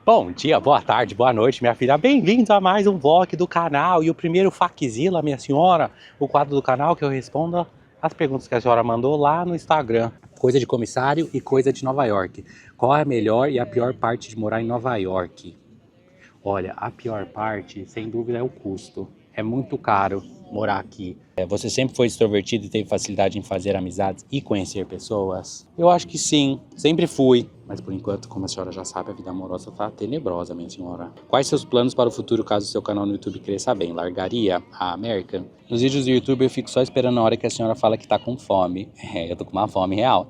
Bom dia, boa tarde, boa noite, minha filha. Bem-vindos a mais um vlog do canal. E o primeiro Faczilla, minha senhora, o quadro do canal que eu respondo as perguntas que a senhora mandou lá no Instagram. Coisa de comissário e coisa de Nova York. Qual é a melhor e a pior parte de morar em Nova York? Olha, a pior parte, sem dúvida, é o custo. É muito caro morar aqui. Você sempre foi extrovertido e teve facilidade em fazer amizades e conhecer pessoas? Eu acho que sim, sempre fui. Mas por enquanto, como a senhora já sabe, a vida amorosa tá tenebrosa, minha senhora. Quais seus planos para o futuro caso seu canal no YouTube cresça bem? Largaria a American? Nos vídeos do YouTube eu fico só esperando a hora que a senhora fala que tá com fome. Eu tô com uma fome real.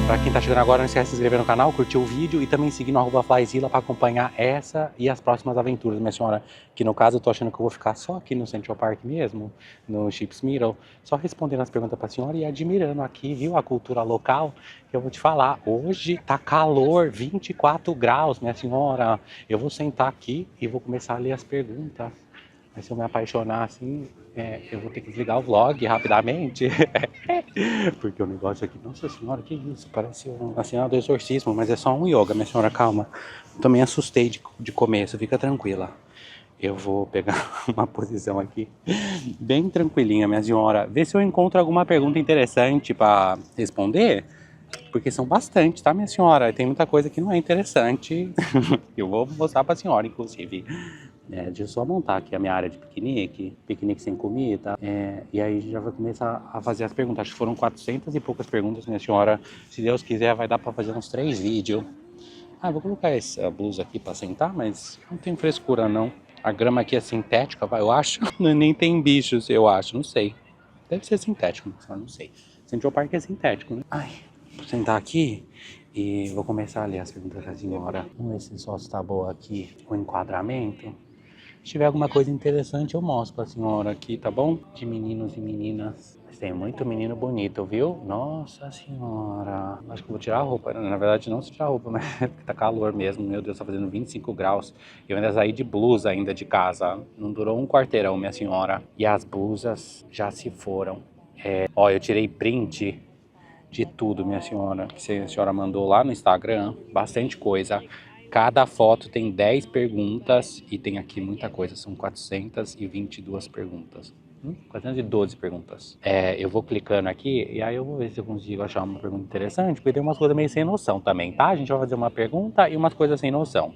Pra quem tá chegando agora, não esquece de se inscrever no canal, curtir o vídeo e também seguir no @Faczilla pra acompanhar essa e as próximas aventuras, minha senhora. Que no caso eu tô achando que eu vou ficar só aqui no Central Park mesmo, no Chips Middle, só respondendo as perguntas pra senhora e admirando aqui, viu, a cultura local. Que eu vou te falar, hoje tá calor, 24 graus, minha senhora. Eu vou sentar aqui e vou começar a ler as perguntas. Mas se eu me apaixonar assim, eu vou ter que desligar o vlog rapidamente. Porque o negócio aqui, nossa senhora, que isso? Parece uma cena do exorcismo, mas é só um yoga, minha senhora, calma. Também assustei de começo, fica tranquila. Eu vou pegar uma posição aqui bem tranquilinha, minha senhora. Vê se eu encontro alguma pergunta interessante para responder. Porque são bastante, tá, minha senhora? Tem muita coisa que não é interessante. Eu vou mostrar pra senhora, inclusive. Deixa eu só montar aqui a minha área de piquenique, piquenique sem comida, e aí a gente já vai começar a fazer as perguntas. Acho que foram 400 e poucas perguntas, minha senhora. Se Deus quiser, vai dar pra fazer uns 3 vídeos. Ah, vou colocar essa blusa aqui pra sentar, mas não tem frescura, não. A grama aqui é sintética, eu acho. Nem tem bichos, eu acho, não sei. Deve ser sintético, só não sei. Central Park é sintético, né? Ai, vou sentar aqui e vou começar a ler as perguntas da senhora. Vamos ver se o só está boa aqui, o enquadramento. Se tiver alguma coisa interessante, eu mostro pra senhora aqui, tá bom? De meninos e meninas. Mas tem muito menino bonito, viu? Nossa senhora. Acho que eu vou tirar a roupa. Na verdade, não se tirar a roupa, mas tá calor mesmo. Meu Deus, tá fazendo 25 graus. Eu ainda saí de blusa ainda de casa. Não durou um quarteirão, minha senhora. E as blusas já se foram. Ó, eu tirei print de tudo, minha senhora. Que a senhora mandou lá no Instagram. Bastante coisa. Cada foto tem 10 perguntas e tem aqui muita coisa, são 422 perguntas. 412 perguntas. Eu vou clicando aqui e aí eu vou ver se eu consigo achar uma pergunta interessante, porque tem umas coisas meio sem noção também, tá? A gente vai fazer uma pergunta e umas coisas sem noção.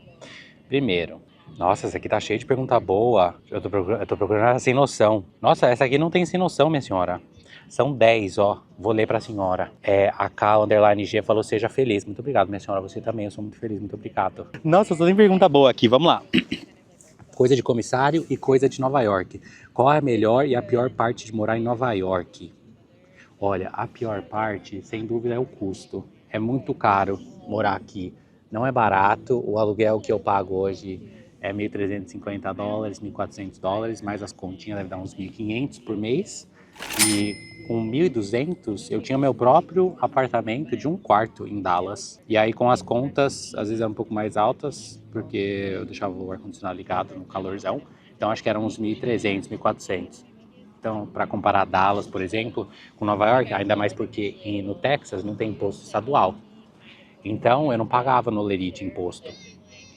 Primeiro, nossa, essa aqui tá cheia de pergunta boa. Eu tô procurando essa sem noção. Nossa, essa aqui não tem sem noção, minha senhora. São 10, ó. Vou ler pra senhora. A K_G falou, seja feliz. Muito obrigado, minha senhora. Você também, eu sou muito feliz, muito obrigado. Nossa, só tem pergunta boa aqui, vamos lá. Coisa de comissário e coisa de Nova York. Qual é a melhor e a pior parte de morar em Nova York? Olha, a pior parte, sem dúvida, é o custo. É muito caro morar aqui. Não é barato. O aluguel que eu pago hoje é $1.350, $1.400, mais as continhas deve dar uns 1.500 por mês. E com 1.200 eu tinha meu próprio apartamento de um quarto em Dallas. E aí com as contas, às vezes eram um pouco mais altas, porque eu deixava o ar-condicionado ligado no calorzão. Então acho que eram uns 1.300, 1.400. Então, para comparar Dallas, por exemplo, com Nova York, ainda mais porque no Texas não tem imposto estadual. Então, eu não pagava no Lerite imposto.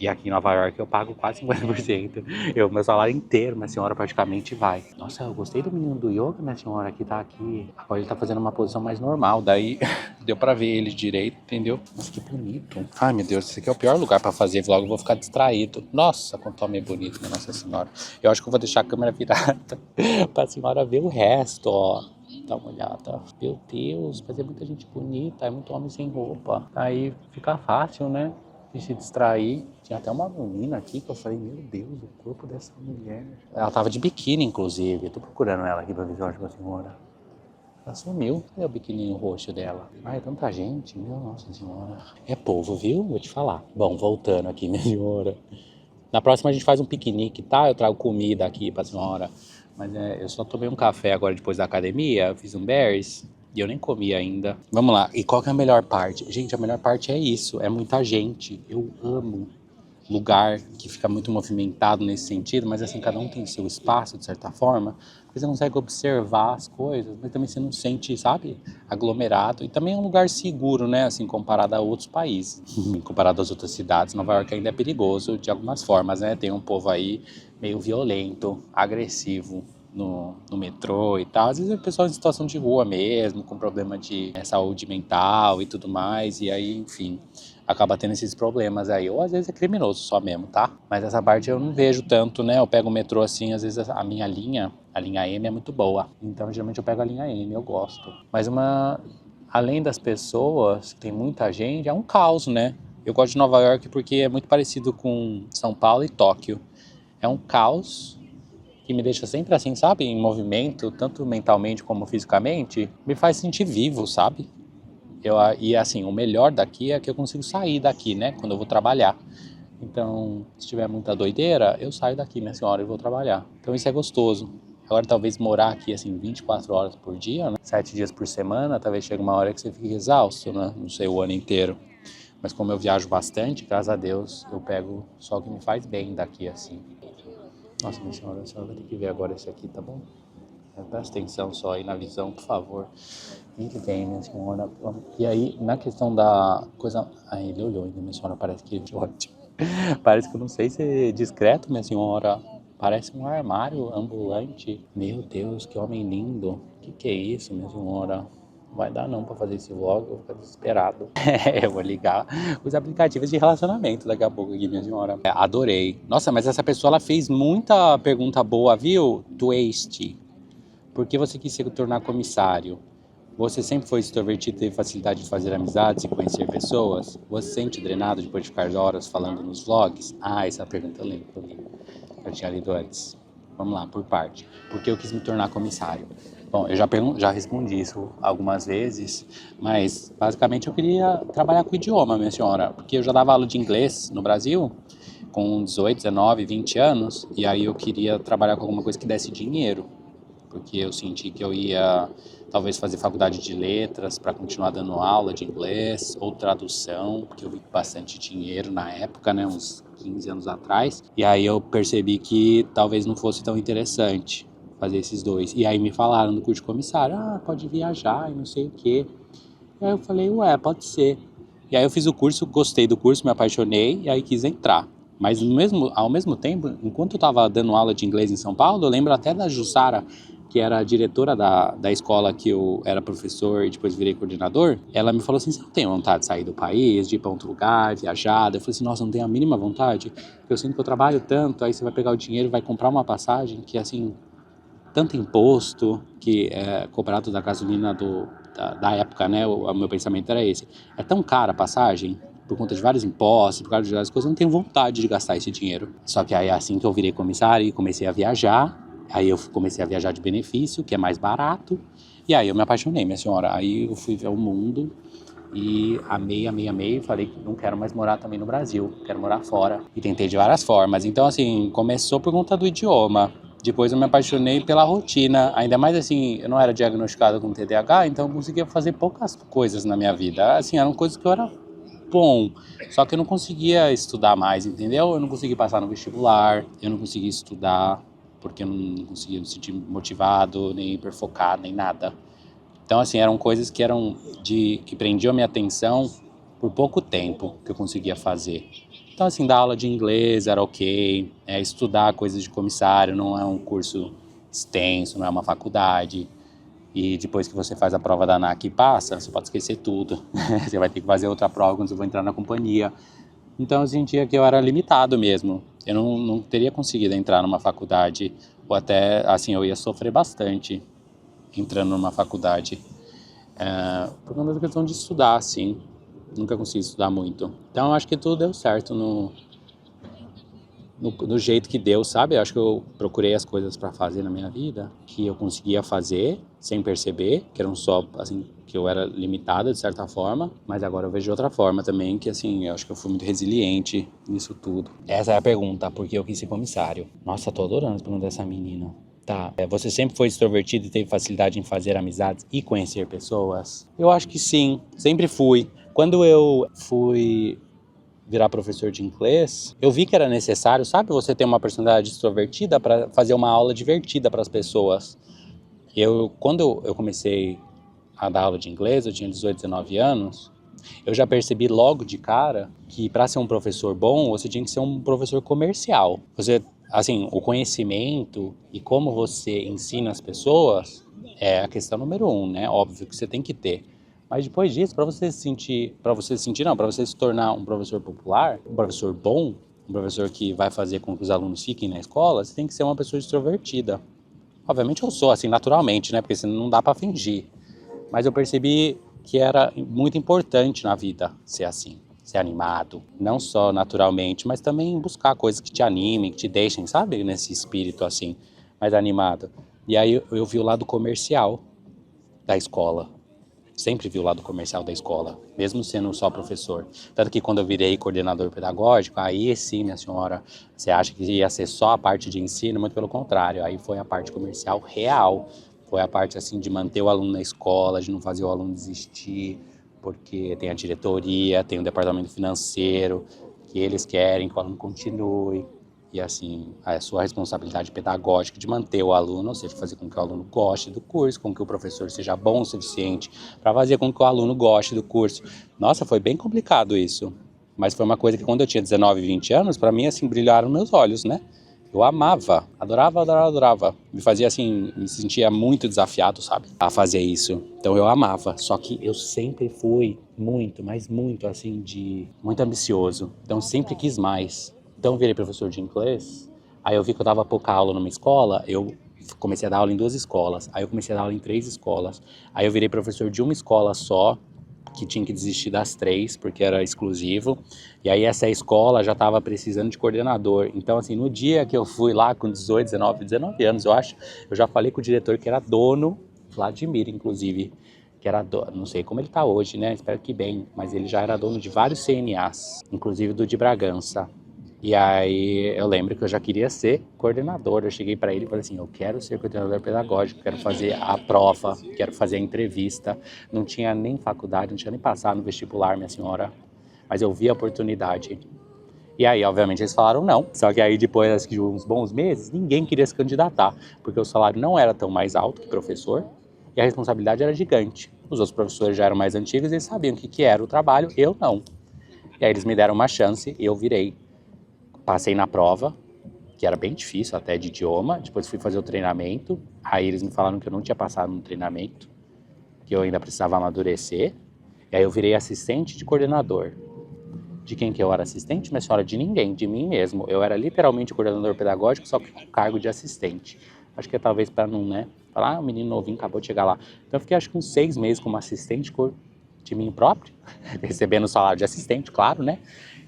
E aqui em Nova York eu pago quase 50%. Meu salário inteiro, minha senhora, praticamente vai. Nossa, eu gostei do menino do yoga, minha senhora, que tá aqui. Agora ele tá fazendo uma posição mais normal, daí deu pra ver ele direito, entendeu? Nossa, que bonito. Ai, meu Deus, esse aqui é o pior lugar pra fazer vlog, eu vou ficar distraído. Nossa, quanto homem bonito, minha Nossa Senhora. Eu acho que eu vou deixar a câmera virada pra senhora ver o resto, ó. Dá uma olhada. Meu Deus, mas é muita gente bonita, é muito homem sem roupa. Aí fica fácil, né? quis se distrair. Tinha até uma menina aqui que eu falei, meu Deus, o corpo dessa mulher. Ela tava de biquíni, inclusive. Eu tô procurando ela aqui pra ver se eu acho a senhora. Ela sumiu. Cadê o biquininho roxo dela? Ai, é tanta gente, meu Nossa Senhora. É povo, viu? Vou te falar. Bom, voltando aqui, minha senhora. Na próxima a gente faz um piquenique, tá? Eu trago comida aqui pra senhora. Mas eu só tomei um café agora depois da academia. Eu fiz um berries e eu nem comi ainda. Vamos lá. E qual que é a melhor parte? Gente, a melhor parte é isso. É muita gente. Eu amo lugar que fica muito movimentado nesse sentido, mas assim, cada um tem seu espaço, de certa forma, porque você consegue observar as coisas, mas também você não sente, sabe, aglomerado. E também é um lugar seguro, né, assim, comparado a outros países, comparado às outras cidades. Nova York ainda é perigoso de algumas formas, né, tem um povo aí meio violento, agressivo, no metrô e tal. Às vezes é pessoal em situação de rua mesmo, com problema de saúde mental e tudo mais, e aí, enfim, acaba tendo esses problemas aí. Ou às vezes é criminoso só mesmo, tá? Mas essa parte eu não vejo tanto, né? Eu pego o metrô assim, às vezes a minha linha, a linha M é muito boa. Então, geralmente eu pego a linha M, eu gosto. Mas além das pessoas, tem muita gente, é um caos, né? Eu gosto de Nova York porque é muito parecido com São Paulo e Tóquio. É um caos que me deixa sempre assim, sabe? Em movimento, tanto mentalmente como fisicamente, me faz sentir vivo, sabe? E assim, o melhor daqui é que eu consigo sair daqui, né? Quando eu vou trabalhar. Então, se tiver muita doideira, eu saio daqui, minha senhora, e vou trabalhar. Então isso é gostoso. Agora, talvez morar aqui, assim, 24 horas por dia, né? 7 dias por semana, talvez chegue uma hora que você fique exausto, né? Não sei, o ano inteiro. Mas como eu viajo bastante, graças a Deus, eu pego só o que me faz bem daqui, assim. Nossa, minha senhora, a senhora vai ter que ver agora esse aqui, tá bom? Presta atenção só aí na visão, por favor. Ele vem, minha senhora. E aí, na questão da coisa... Aí, ele olhou ainda, minha senhora, parece que... Ótimo. Parece que eu não sei ser discreto, minha senhora. Parece um armário ambulante. Meu Deus, que homem lindo. Que é isso, minha senhora? Não vai dar não pra fazer esse vlog, eu vou ficar desesperado. Eu vou ligar os aplicativos de relacionamento daqui a pouco aqui, minha senhora. Adorei. Nossa, mas essa pessoa, ela fez muita pergunta boa, viu? Twist. Por que você quis se tornar comissário? Você sempre foi extrovertido e teve facilidade de fazer amizades e conhecer pessoas? Você se sente drenado depois de ficar horas falando nos vlogs? Ah, essa pergunta eu lembro, eu tinha lido antes. Vamos lá, por parte. Por que eu quis me tornar comissário? Bom, eu já respondi isso algumas vezes, mas basicamente eu queria trabalhar com idioma, minha senhora, porque eu já dava aula de inglês no Brasil, com 18, 19, 20 anos, e aí eu queria trabalhar com alguma coisa que desse dinheiro, porque eu senti que eu ia talvez fazer faculdade de letras para continuar dando aula de inglês ou tradução, porque eu vi bastante dinheiro na época, né, uns 15 anos atrás, e aí eu percebi que talvez não fosse tão interessante fazer esses dois. E aí me falaram no curso de comissário, pode viajar e não sei o quê. E aí eu falei, ué, pode ser. E aí eu fiz o curso, gostei do curso, me apaixonei e aí quis entrar. Mas ao mesmo tempo, enquanto eu estava dando aula de inglês em São Paulo, eu lembro até da Jussara, que era a diretora da escola que eu era professor e depois virei coordenador. Ela me falou assim, você não tem vontade de sair do país, de ir para outro lugar, viajar? Eu falei assim, nossa, não tenho a mínima vontade. Porque eu sinto que eu trabalho tanto, aí você vai pegar o dinheiro e vai comprar uma passagem que, assim, tanto imposto que é cobrado da gasolina da época, né? O meu pensamento era esse. É tão cara a passagem, por conta de vários impostos, por causa de várias coisas, eu não tenho vontade de gastar esse dinheiro. Só que aí assim que eu virei comissário e comecei a viajar, aí eu comecei a viajar de benefício, que é mais barato, e aí eu me apaixonei, minha senhora. Aí eu fui ver o mundo e amei, amei, amei. Falei que não quero mais morar também no Brasil, quero morar fora. E tentei de várias formas. Então, assim, começou por conta do idioma. Depois eu me apaixonei pela rotina. Ainda mais assim, eu não era diagnosticado com TDAH, então eu conseguia fazer poucas coisas na minha vida. Assim, eram coisas que eu era bom, só que eu não conseguia estudar mais, entendeu? Eu não conseguia passar no vestibular, eu não conseguia estudar, porque eu não conseguia me sentir motivado, nem hiperfocado, nem nada. Então, assim, eram coisas que prendiam a minha atenção por pouco tempo que eu conseguia fazer. Então, assim, dar aula de inglês era ok, estudar coisas de comissário não é um curso extenso, não é uma faculdade. E depois que você faz a prova da ANAC e passa, você pode esquecer tudo. Você vai ter que fazer outra prova quando você for entrar na companhia. Então, eu sentia que eu era limitado mesmo. Eu não teria conseguido entrar numa faculdade, ou até, assim, eu ia sofrer bastante entrando numa faculdade, por conta da questão de estudar, assim. Nunca consegui estudar muito. Então eu acho que tudo deu certo no jeito que deu, sabe? Eu acho que eu procurei as coisas para fazer na minha vida que eu conseguia fazer sem perceber, que eram só, assim, que eu era limitada de certa forma, mas agora eu vejo de outra forma também, que assim, eu acho que eu fui muito resiliente nisso tudo. Essa é a pergunta, porque eu quis ser comissário. Nossa, tô adorando as perguntas dessa menina. Tá, você sempre foi extrovertido e teve facilidade em fazer amizades e conhecer pessoas? Eu acho que sim, sempre fui. Quando eu fui virar professor de inglês, eu vi que era necessário, sabe, você ter uma personalidade extrovertida para fazer uma aula divertida para as pessoas. Quando eu comecei a dar aula de inglês, eu tinha 18, 19 anos, eu já percebi logo de cara que para ser um professor bom, você tinha que ser um professor comercial. Você, assim, o conhecimento e como você ensina as pessoas é a questão número 1, né? Óbvio que você tem que ter. Mas depois disso, para você se sentir, não, para você se tornar um professor popular, um professor bom, um professor que vai fazer com que os alunos fiquem na escola, você tem que ser uma pessoa extrovertida. Obviamente eu sou assim naturalmente, né? Porque senão não dá para fingir. Mas eu percebi que era muito importante na vida ser assim, ser animado, não só naturalmente, mas também buscar coisas que te animem, que te deixem, sabe, nesse espírito assim, mais animado. E aí eu vi o lado comercial da escola. Sempre vi o lado comercial da escola, mesmo sendo só professor. Tanto que quando eu virei coordenador pedagógico, aí sim, minha senhora, você acha que ia ser só a parte de ensino? Muito pelo contrário, aí foi a parte comercial real. Foi a parte assim de manter o aluno na escola, de não fazer o aluno desistir, porque tem a diretoria, tem o departamento financeiro, que eles querem que o aluno continue. E assim, a sua responsabilidade pedagógica de manter o aluno, ou seja, fazer com que o aluno goste do curso, com que o professor seja bom o suficiente para fazer com que o aluno goste do curso. Nossa, foi bem complicado isso. Mas foi uma coisa que quando eu tinha 19, 20 anos, para mim assim, brilharam meus olhos, né? Eu amava, adorava, adorava, adorava. Me fazia assim, me sentia muito desafiado, sabe? A fazer isso. Então eu amava. Só que eu sempre fui muito, mas muito assim, muito ambicioso. Então sempre quis mais. Então eu virei professor de inglês. Aí eu vi que eu dava pouca aula numa escola, eu comecei a dar aula em 2 escolas. Aí eu comecei a dar aula em 3 escolas. Aí eu virei professor de uma escola só, que tinha que desistir das 3, porque era exclusivo. E aí essa escola já estava precisando de coordenador. Então, assim, no dia que eu fui lá com 18, 19 anos, eu acho, eu já falei com o diretor que era dono, Vladimir, inclusive, que era dono, não sei como ele está hoje, né? Espero que bem, mas ele já era dono de vários CNAs, inclusive do de Bragança. E aí eu lembro que eu já queria ser coordenador. Eu cheguei para ele e falei assim, eu quero ser coordenador pedagógico, quero fazer a prova, quero fazer a entrevista. Não tinha nem faculdade, não tinha nem passado no vestibular, minha senhora. Mas eu vi a oportunidade. E aí, obviamente, eles falaram não. Só que aí, depois de uns bons meses, ninguém queria se candidatar, porque o salário não era tão mais alto que professor e a responsabilidade era gigante. Os outros professores já eram mais antigos e eles sabiam o que era o trabalho, eu não. E aí eles me deram uma chance e eu virei. Passei na prova, que era bem difícil até de idioma, depois fui fazer o treinamento, aí eles me falaram que eu não tinha passado no treinamento, que eu ainda precisava amadurecer, e aí eu virei assistente de coordenador. De quem que eu era assistente? Minha senhora, de ninguém, de mim mesmo. Eu era literalmente coordenador pedagógico, só que com cargo de assistente. Acho que é talvez para não, né? Falar, o menino novinho acabou de chegar lá. Então eu fiquei acho que uns 6 meses como assistente de mim próprio, recebendo o salário de assistente, claro, né?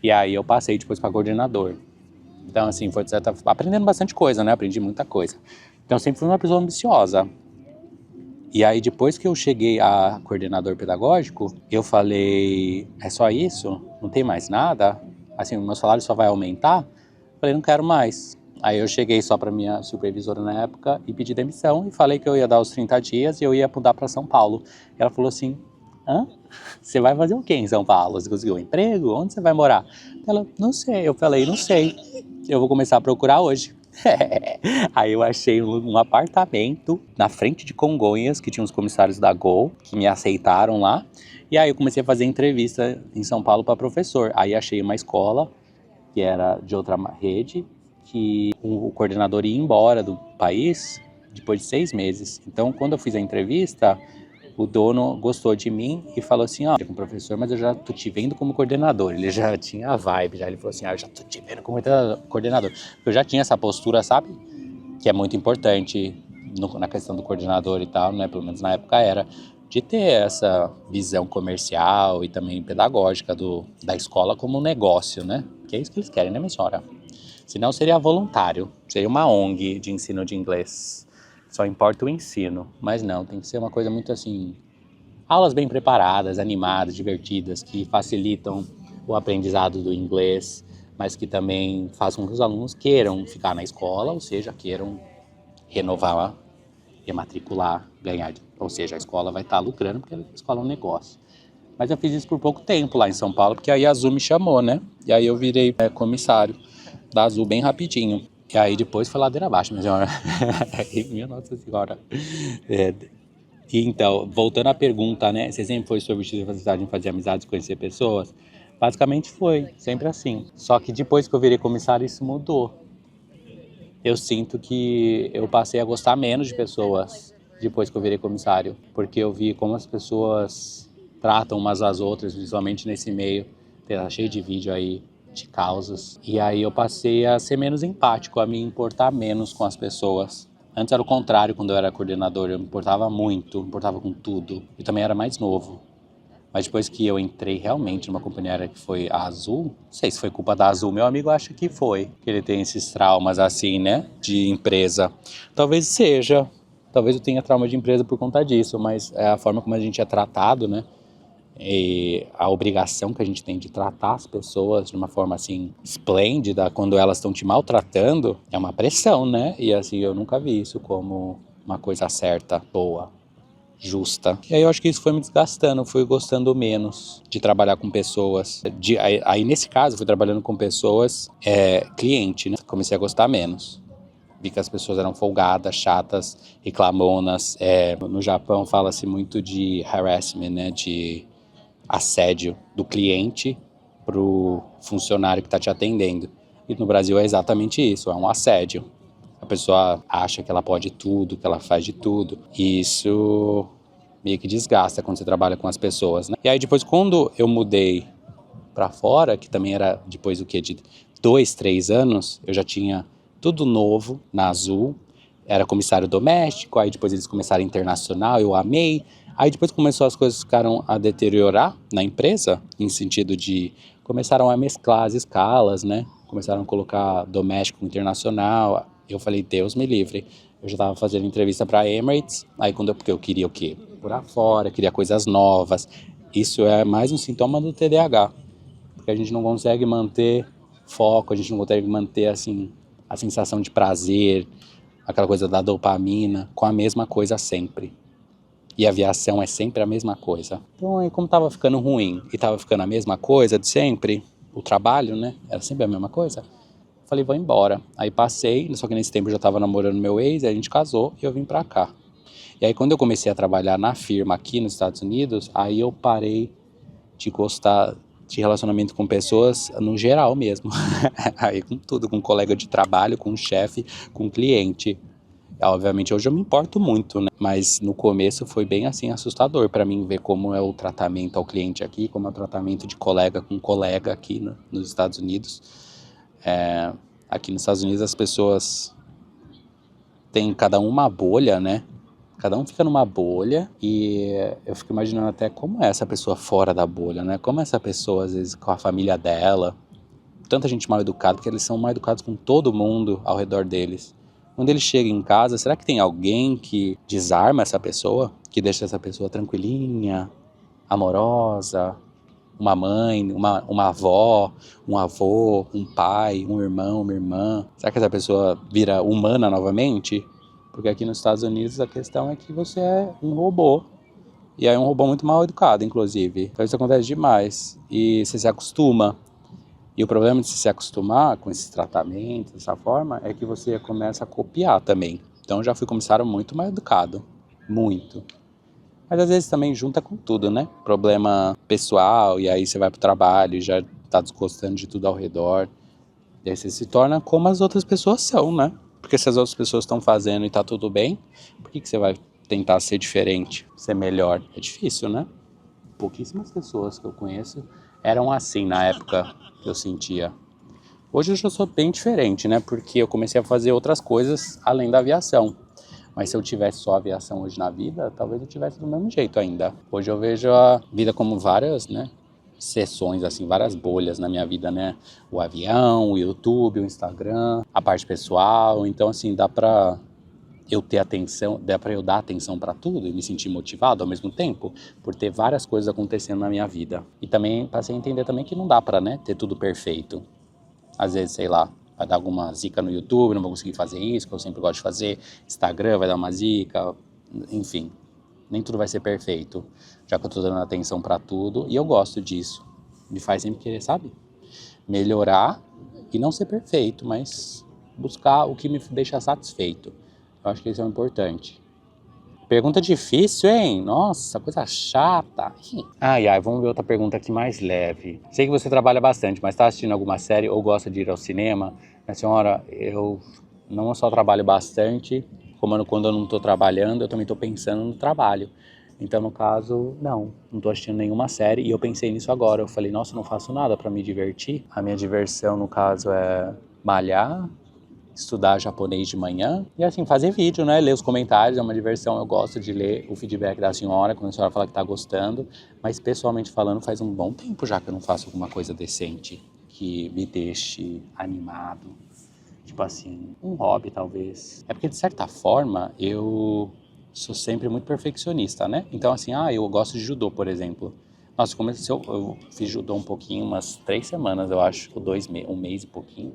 E aí eu passei depois para coordenador. Então, assim, foi aprendendo bastante coisa, né? Aprendi muita coisa. Então, sempre fui uma pessoa ambiciosa. E aí, depois que eu cheguei a coordenador pedagógico, eu falei, é só isso? Não tem mais nada? Assim, o meu salário só vai aumentar? Falei, não quero mais. Aí eu cheguei só para minha supervisora na época e pedi demissão e falei que eu ia dar os 30 dias e eu ia mudar para São Paulo. E ela falou assim, hã? Você vai fazer o quê em São Paulo? Você conseguiu um emprego? Onde você vai morar? Ela, não sei. Eu falei, não sei. Eu vou começar a procurar hoje. Aí eu achei um apartamento na frente de Congonhas, que tinha os comissários da Gol, que me aceitaram lá. E aí eu comecei a fazer entrevista em São Paulo para professor. Aí achei uma escola, que era de outra rede, que o coordenador ia embora do país depois de 6 meses. Então, quando eu fiz a entrevista, o dono gostou de mim e falou assim, ó, como professor, mas eu já tô te vendo como coordenador. Ele já tinha a vibe, já ele falou assim, eu já tô te vendo como coordenador. Eu já tinha essa postura, sabe? Que é muito importante na questão do coordenador e tal, né? Pelo menos na época era, de ter essa visão comercial e também pedagógica da escola como um negócio, né? Que é isso que eles querem, né, minha senhora? Senão seria voluntário, seria uma ONG de ensino de inglês. Só importa o ensino, mas não, tem que ser uma coisa muito assim, aulas bem preparadas, animadas, divertidas, que facilitam o aprendizado do inglês, mas que também façam com que os alunos queiram ficar na escola, ou seja, queiram renovar, rematricular, ganhar. Ou seja, a escola vai estar lucrando porque a escola é um negócio. Mas eu fiz isso por pouco tempo lá em São Paulo, porque aí a Azul me chamou, né? E aí eu virei comissário da Azul bem rapidinho. E aí depois foi ladeira abaixo, minha senhora. Minha Nossa Senhora. E então, voltando à pergunta, né? Você sempre foi sobre facilidade em fazer amizades, conhecer pessoas? Basicamente foi, sempre assim. Só que depois que eu virei comissário, isso mudou. Eu sinto que eu passei a gostar menos de pessoas depois que eu virei comissário. Porque eu vi como as pessoas tratam umas às outras, visualmente nesse meio. Tá cheio de vídeo aí de causas. E aí eu passei a ser menos empático, a me importar menos com as pessoas. Antes era o contrário, quando eu era coordenador, eu me importava muito, me importava com tudo. Eu também era mais novo. Mas depois que eu entrei realmente numa companhia aérea que foi a Azul, não sei se foi culpa da Azul, meu amigo acha que foi. Que ele tem esses traumas assim, né, de empresa. Talvez seja, talvez eu tenha trauma de empresa por conta disso, mas é a forma como a gente é tratado, né? E a obrigação que a gente tem de tratar as pessoas de uma forma assim esplêndida quando elas estão te maltratando é uma pressão, né? E assim, eu nunca vi isso como uma coisa certa, boa, justa. E aí eu acho que isso foi me desgastando, fui gostando menos de trabalhar com pessoas. Aí nesse caso, eu fui trabalhando com pessoas, cliente, né? Comecei a gostar menos. Vi que as pessoas eram folgadas, chatas, reclamonas. No Japão fala-se muito de harassment, né? De assédio do cliente para o funcionário que está te atendendo. E no Brasil é exatamente isso, é um assédio. A pessoa acha que ela pode tudo, que ela faz de tudo. E isso meio que desgasta quando você trabalha com as pessoas, né? E aí depois, quando eu mudei para fora, que também era depois do que de 2, 3 anos, eu já tinha tudo novo na Azul. Era comissário doméstico, aí depois eles começaram internacional, eu amei. Aí depois começou as coisas ficaram a deteriorar na empresa, em sentido de começaram a mesclar as escalas, né? Começaram a colocar doméstico com internacional. Eu falei, Deus me livre. Eu já estava fazendo entrevista para a Emirates, aí porque eu queria o quê? Por fora, queria coisas novas. Isso é mais um sintoma do TDAH, porque a gente não consegue manter foco, a gente não consegue manter assim a sensação de prazer, aquela coisa da dopamina, com a mesma coisa sempre. E a aviação é sempre a mesma coisa. Então, aí, como estava ficando ruim e estava ficando a mesma coisa de sempre, o trabalho, né, era sempre a mesma coisa, falei, vou embora. Aí passei, só que nesse tempo eu já estava namorando meu ex, aí a gente casou e eu vim pra cá. E aí quando eu comecei a trabalhar na firma aqui nos Estados Unidos, aí eu parei de gostar de relacionamento com pessoas no geral mesmo. Aí com tudo, com colega de trabalho, com chefe, com cliente. Obviamente hoje eu me importo muito, né? Mas no começo foi bem assim assustador para mim ver como é o tratamento ao cliente aqui, como é o tratamento de colega com colega aqui nos Estados Unidos. Aqui nos Estados Unidos as pessoas têm cada uma bolha, né? Cada um fica numa bolha e eu fico imaginando até como é essa pessoa fora da bolha, né? Como é essa pessoa, às vezes, com a família dela. Tanta gente mal educada, porque eles são mal educados com todo mundo ao redor deles. Quando ele chega em casa, será que tem alguém que desarma essa pessoa? Que deixa essa pessoa tranquilinha, amorosa? Uma mãe, uma avó, um avô, um pai, um irmão, uma irmã. Será que essa pessoa vira humana novamente? Porque aqui nos Estados Unidos a questão é que você é um robô. E é um robô muito mal educado, inclusive. Então isso acontece demais. E você se acostuma. E o problema de se acostumar com esse tratamento, dessa forma, é que você começa a copiar também. Então eu já fui comissário muito mal educado. Muito. Mas às vezes também junta com tudo, né? Problema pessoal, e aí você vai pro trabalho e já tá desgostando de tudo ao redor. E aí você se torna como as outras pessoas são, né? Porque se as outras pessoas estão fazendo e tá tudo bem, por que você vai tentar ser diferente, ser melhor? É difícil, né? Pouquíssimas pessoas que eu conheço eram assim na época que eu sentia. Hoje eu já sou bem diferente, né? Porque eu comecei a fazer outras coisas além da aviação. Mas se eu tivesse só aviação hoje na vida, talvez eu tivesse do mesmo jeito ainda. Hoje eu vejo a vida como várias, né, sessões, assim, várias bolhas na minha vida, né? O avião, o YouTube, o Instagram, a parte pessoal. Então, assim, dá pra eu ter atenção, dá pra eu dar atenção pra tudo e me sentir motivado ao mesmo tempo, por ter várias coisas acontecendo na minha vida. E também, pra você entender também que não dá pra, né, ter tudo perfeito. Às vezes, sei lá, vai dar alguma zica no YouTube, não vou conseguir fazer isso, que eu sempre gosto de fazer. Instagram vai dar uma zica, enfim. Nem tudo vai ser perfeito, já que eu tô dando atenção pra tudo. E eu gosto disso. Me faz sempre querer, sabe? Melhorar e não ser perfeito, mas buscar o que me deixa satisfeito. Eu acho que isso é o importante. Pergunta difícil, hein? Nossa, coisa chata. Ai, vamos ver outra pergunta aqui mais leve. Sei que você trabalha bastante, mas está assistindo alguma série ou gosta de ir ao cinema? Minha senhora, eu não só trabalho bastante, como quando eu não estou trabalhando, eu também estou pensando no trabalho. Então, no caso, não estou assistindo nenhuma série e eu pensei nisso agora. Eu falei, nossa, eu não faço nada para me divertir. A minha diversão, no caso, é malhar, estudar japonês de manhã e assim, fazer vídeo, né? Ler os comentários, é uma diversão. Eu gosto de ler o feedback da senhora, quando a senhora fala que tá gostando. Mas pessoalmente falando, faz um bom tempo já que eu não faço alguma coisa decente que me deixe animado. Tipo assim, um hobby talvez. É porque de certa forma eu sou sempre muito perfeccionista, né? Então assim, eu gosto de judô, por exemplo. Nossa, eu fiz judô um pouquinho, umas 3 semanas, eu acho, ou 1 mês e pouquinho,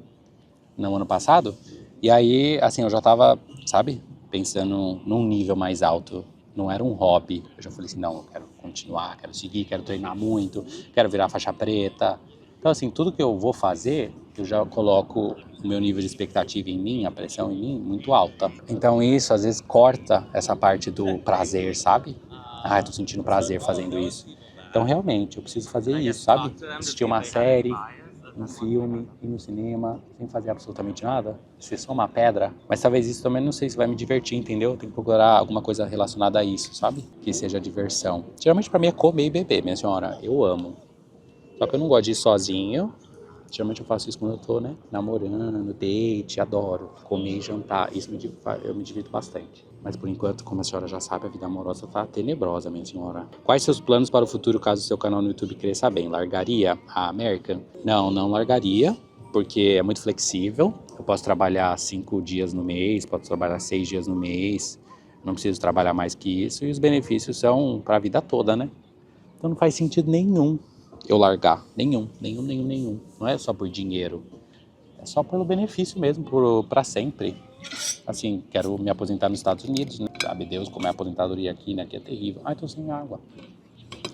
no ano passado. E aí, assim, eu já tava, sabe, pensando num nível mais alto. Não era um hobby. Eu já falei assim, não, eu quero continuar, quero seguir, quero treinar muito, quero virar faixa preta. Então, assim, tudo que eu vou fazer, eu já coloco o meu nível de expectativa em mim, a pressão em mim, muito alta. Então isso, às vezes, corta essa parte do prazer, sabe? Eu tô sentindo prazer fazendo isso. Então, realmente, eu preciso fazer isso, sabe? Assistir uma série, um filme, ir no cinema, sem fazer absolutamente nada, ser só uma pedra. Mas talvez isso também, não sei se vai me divertir, entendeu? Tem que procurar alguma coisa relacionada a isso, sabe? Que seja diversão. Geralmente pra mim é comer e beber, minha senhora. Eu amo. Só que eu não gosto de ir sozinho. Geralmente eu faço isso quando eu tô, né, namorando, date, adoro comer e jantar. Isso eu me divirto bastante. Mas por enquanto, como a senhora já sabe, a vida amorosa tá tenebrosa, minha senhora. Quais seus planos para o futuro caso o seu canal no YouTube cresça bem? Largaria a American? Não largaria, porque é muito flexível. Eu posso trabalhar 5 dias no mês, posso trabalhar 6 dias no mês. Não preciso trabalhar mais que isso. E os benefícios são para a vida toda, né? Então não faz sentido nenhum eu largar. Nenhum. Não é só por dinheiro. É só pelo benefício mesmo, pra sempre. Assim, quero me aposentar nos Estados Unidos, né? Sabe Deus como é a aposentadoria aqui, né? Aqui é terrível. Tô sem água.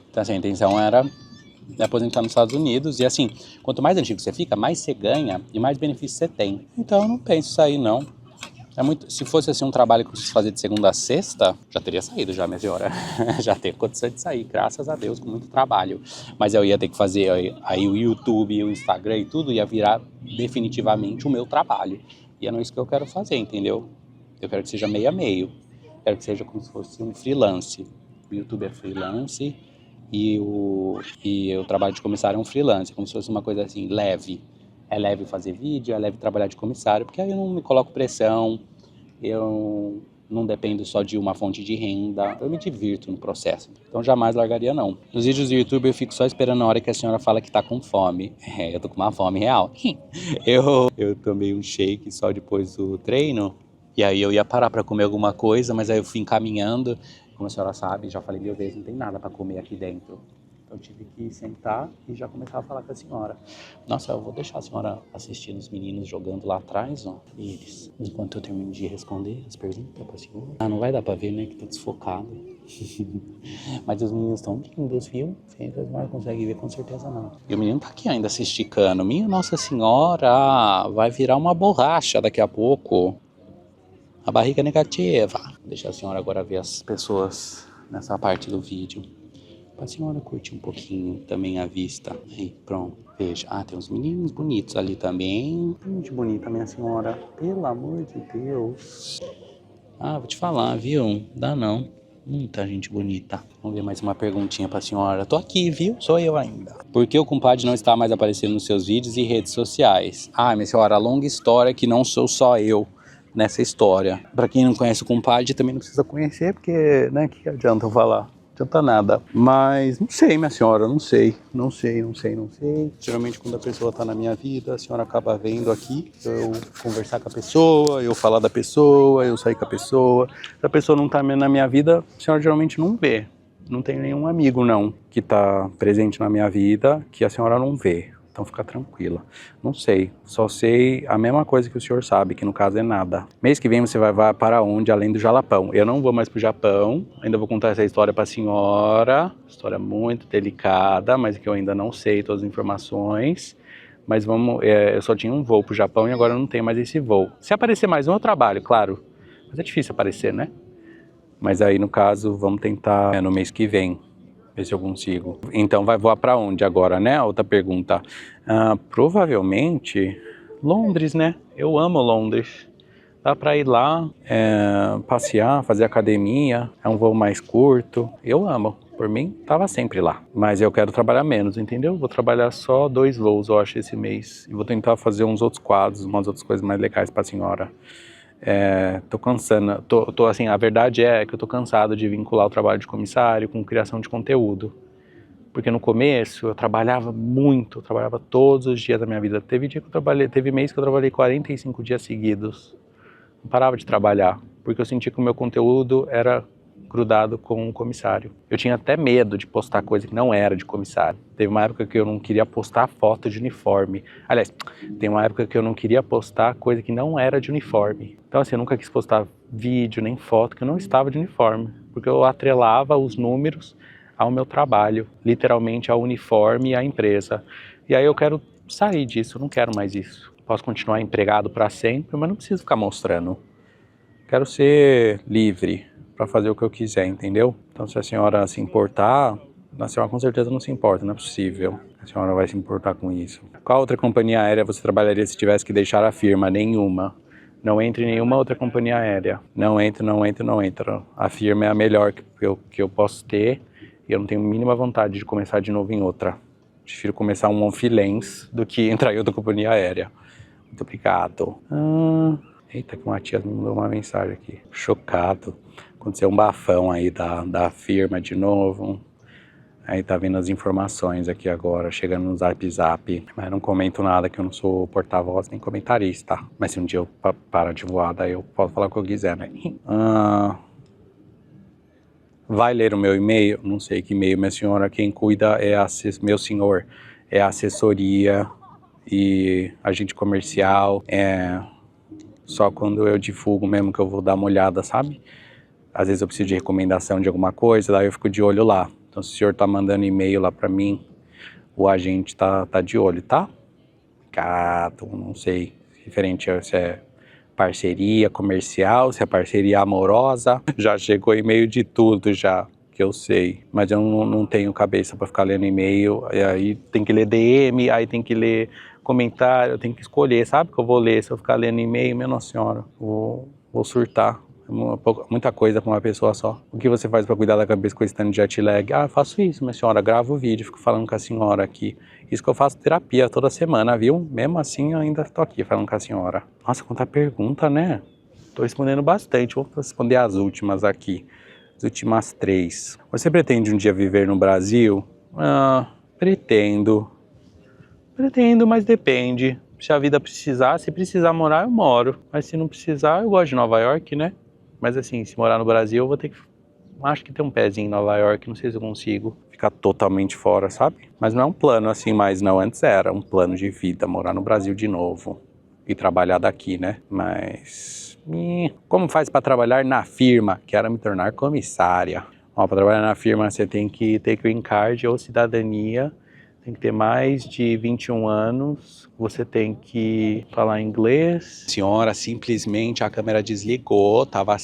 Então, assim, a intenção era me aposentar nos Estados Unidos. E assim, quanto mais antigo você fica, mais você ganha e mais benefício você tem. Então, eu não penso isso aí, não. Se fosse assim um trabalho que eu preciso fazer de segunda a sexta, já teria saído já, minha senhora. Já teria condição de sair, graças a Deus, com muito trabalho. Mas eu ia ter que fazer aí o YouTube, o Instagram e tudo ia virar definitivamente o meu trabalho. E é não isso que eu quero fazer, entendeu? Eu quero que seja meio a meio. Quero que seja como se fosse um freelance. O YouTube é freelance e o trabalho de comissário é um freelance. Como se fosse uma coisa assim, leve. É leve fazer vídeo, é leve trabalhar de comissário, porque aí eu não me coloco pressão, eu não dependo só de uma fonte de renda, eu me divirto no processo. Então jamais largaria não. Nos vídeos do YouTube eu fico só esperando a hora que a senhora fala que tá com fome. Eu tô com uma fome real. Eu tomei um shake só depois do treino, e aí eu ia parar pra comer alguma coisa, mas aí eu fui encaminhando. Como a senhora sabe, já falei 1000 vezes, não tem nada pra comer aqui dentro. Então eu tive que sentar e já começar a falar com a senhora. Nossa, eu vou deixar a senhora assistindo os meninos jogando lá atrás, ó. Eles, enquanto eu termino de responder as perguntas pra senhora. Não vai dar pra ver, né, que tá desfocado. Mas os meninos estão lindos, viu? Se a senhora consegue ver, com certeza não. E o menino tá aqui ainda se esticando. Minha Nossa Senhora, vai virar uma borracha daqui a pouco. A barriga negativa. Vou deixar a senhora agora ver as pessoas nessa parte do vídeo. Pra senhora curtir um pouquinho também a vista. Aí, pronto. Veja. Tem uns meninos bonitos ali também. Gente bonita, minha senhora. Pelo amor de Deus. Vou te falar, viu? Dá não. Muita gente bonita. Vamos ver mais uma perguntinha pra senhora. Tô aqui, viu? Sou eu ainda. Por que o compadre não está mais aparecendo nos seus vídeos e redes sociais? Minha senhora, longa história que não sou só eu. nessa história. Pra quem não conhece o compadre, também não precisa conhecer, porque, né, que adianta eu falar? Não adianta nada. Mas não sei, minha senhora, não sei. Geralmente quando a pessoa tá na minha vida, a senhora acaba vendo aqui, eu conversar com a pessoa, eu falar da pessoa, eu sair com a pessoa. Se a pessoa não tá na minha vida, a senhora geralmente não vê. Não tem nenhum amigo, não, que tá presente na minha vida que a senhora não vê. Então fica tranquila. Não sei, só sei a mesma coisa que o senhor sabe, que no caso é nada. Mês que vem você vai para onde, além do Jalapão? Eu não vou mais pro Japão, ainda vou contar essa história pra senhora. História muito delicada, mas que eu ainda não sei todas as informações. Mas vamos, eu só tinha um voo pro Japão e agora eu não tenho mais esse voo. Se aparecer mais um, eu trabalho, claro. Mas é difícil aparecer, né? Mas aí, no caso, vamos tentar no mês que vem, ver se eu consigo. Então, vai voar para onde agora, né? Outra pergunta. Provavelmente, Londres, né? Eu amo Londres. Dá para ir lá, passear, fazer academia. É um voo mais curto. Eu amo. Por mim, tava sempre lá. Mas eu quero trabalhar menos, entendeu? Vou trabalhar só 2 voos, eu acho, esse mês. E vou tentar fazer uns outros quadros, umas outras coisas mais legais para a senhora. Tô cansando, assim, a verdade é que eu tô cansado de vincular o trabalho de comissário com criação de conteúdo. Porque no começo eu trabalhava muito, eu trabalhava todos os dias da minha vida. Teve mês que eu trabalhei 45 dias seguidos. Não parava de trabalhar, porque eu senti que o meu conteúdo era grudado com o comissário. Eu tinha até medo de postar coisa que não era de comissário. Teve uma época que eu não queria postar foto de uniforme. Aliás, tem uma época que eu não queria postar coisa que não era de uniforme. Então assim, eu nunca quis postar vídeo nem foto que eu não estava de uniforme, porque eu atrelava os números ao meu trabalho, literalmente ao uniforme e à empresa. E aí eu quero sair disso, eu não quero mais isso. Posso continuar empregado para sempre, mas não preciso ficar mostrando. Quero ser livre para fazer o que eu quiser, entendeu? Então se a senhora se importar, a senhora com certeza não se importa, não é possível. A senhora vai se importar com isso. Qual outra companhia aérea você trabalharia se tivesse que deixar a firma? Nenhuma. Não entre em nenhuma outra companhia aérea. Não entra. A firma é a melhor que eu posso ter e eu não tenho a mínima vontade de começar de novo em outra. Prefiro começar um freelance do que entrar em outra companhia aérea. Muito obrigado. Eita, que uma tia me mandou uma mensagem aqui. Chocado. Aconteceu um bafão aí da firma de novo. Aí tá vendo as informações aqui agora, chegando no Zap. Mas não comento nada, que eu não sou porta-voz nem comentarista. Mas se um dia eu parar de voar, daí eu posso falar o que eu quiser, né? Vai ler o meu e-mail? Não sei que e-mail, minha senhora. Quem cuida meu senhor, é a assessoria e agente comercial. Só quando eu divulgo mesmo que eu vou dar uma olhada, sabe? Às vezes eu preciso de recomendação de alguma coisa, daí eu fico de olho lá. Então se o senhor tá mandando e-mail lá pra mim, o agente tá de olho, tá? Gato, não sei, referente a se é parceria comercial, se é parceria amorosa. Já chegou e-mail de tudo já, que eu sei. Mas eu não tenho cabeça pra ficar lendo e-mail, e aí tem que ler DM, aí tem que ler comentário, eu tenho que escolher, sabe que eu vou ler? Se eu ficar lendo e-mail, minha nossa senhora, vou surtar. Muita coisa para uma pessoa só. O que você faz para cuidar da cabeça com esse tanto de jet lag? Eu faço isso, minha senhora, gravo o vídeo, fico falando com a senhora aqui. Isso que eu faço terapia toda semana, viu? Mesmo assim, eu ainda tô aqui falando com a senhora. Nossa, quanta pergunta, né? Tô respondendo bastante, vou responder as últimas aqui. As últimas 3. Você pretende um dia viver no Brasil? Pretendo, mas depende. Se a vida precisar, se precisar morar, eu moro. Mas se não precisar, eu gosto de Nova York, né? Mas assim, se morar no Brasil, eu vou ter que... Acho que ter um pezinho em Nova York, não sei se eu consigo ficar totalmente fora, sabe? Mas não é um plano assim mais, não. Antes era um plano de vida, morar no Brasil de novo. E trabalhar daqui, né? Mas... como faz para trabalhar na firma? Quero me tornar comissária. Para trabalhar na firma, você tem que ter green card ou cidadania. Tem que ter mais de 21 anos, você tem que falar inglês. Senhora, simplesmente a câmera desligou, tava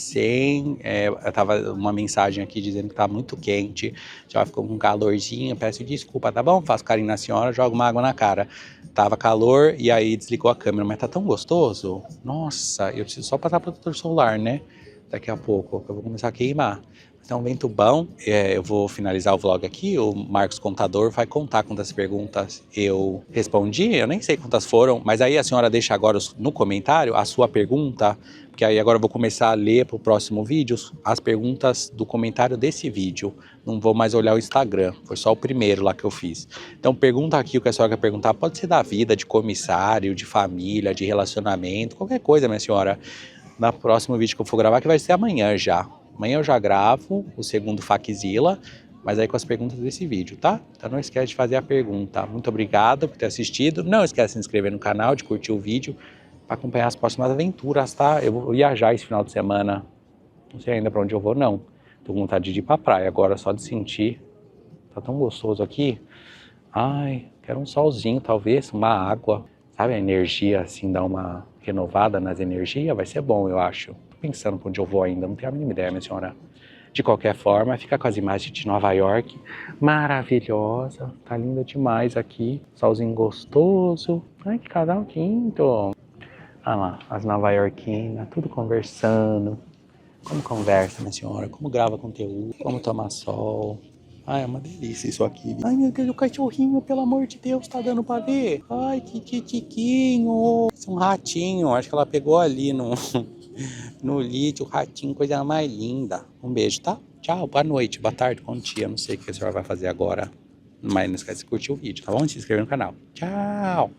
tava uma mensagem aqui dizendo que tá muito quente, já ficou com calorzinho, peço desculpa, tá bom? Faço carinho na senhora, jogo uma água na cara. Tava calor e aí desligou a câmera, mas tá tão gostoso. Nossa, eu preciso só passar protetor solar, né? Daqui a pouco, eu vou começar a queimar. Então, um vento bom. Eu vou finalizar o vlog aqui. O Marcos Contador vai contar quantas perguntas eu respondi. Eu nem sei quantas foram, mas aí a senhora deixa agora no comentário a sua pergunta, porque aí agora eu vou começar a ler para o próximo vídeo as perguntas do comentário desse vídeo. Não vou mais olhar o Instagram, foi só o primeiro lá que eu fiz. Então pergunta aqui o que a senhora quer perguntar. Pode ser da vida, de comissário, de família, de relacionamento, qualquer coisa, minha senhora. No próximo vídeo que eu for gravar, que vai ser amanhã já. Amanhã eu já gravo o segundo Faczilla, mas aí com as perguntas desse vídeo, tá? Então não esquece de fazer a pergunta. Muito obrigado por ter assistido. Não esquece de se inscrever no canal, de curtir o vídeo, para acompanhar as próximas aventuras, tá? Eu vou viajar esse final de semana. Não sei ainda para onde eu vou, não. Tô com vontade de ir pra praia agora, só de sentir. Tá tão gostoso aqui. Ai, quero um solzinho, talvez, uma água. Sabe, a energia, assim, dar uma renovada nas energias, vai ser bom, eu acho. Tô pensando pra onde eu vou ainda, não tenho a mínima ideia, minha senhora. De qualquer forma, fica com as imagens de Nova York, maravilhosa, tá linda demais aqui, solzinho gostoso. Ai, que casal lindo. Olha lá, as nova-iorquinas, tudo conversando. Como conversa, minha senhora, como grava conteúdo, como toma sol. Ai, é uma delícia isso aqui. Ai, meu Deus, o cachorrinho, pelo amor de Deus, tá dando pra ver? Ai, que titiquinho. Esse é um ratinho, acho que ela pegou ali no, no lítio, o ratinho, coisa mais linda. Um beijo, tá? Tchau, boa noite, boa tarde, bom dia. Não sei o que a senhora vai fazer agora, mas não esquece de curtir o vídeo, tá bom? Se inscrever no canal. Tchau!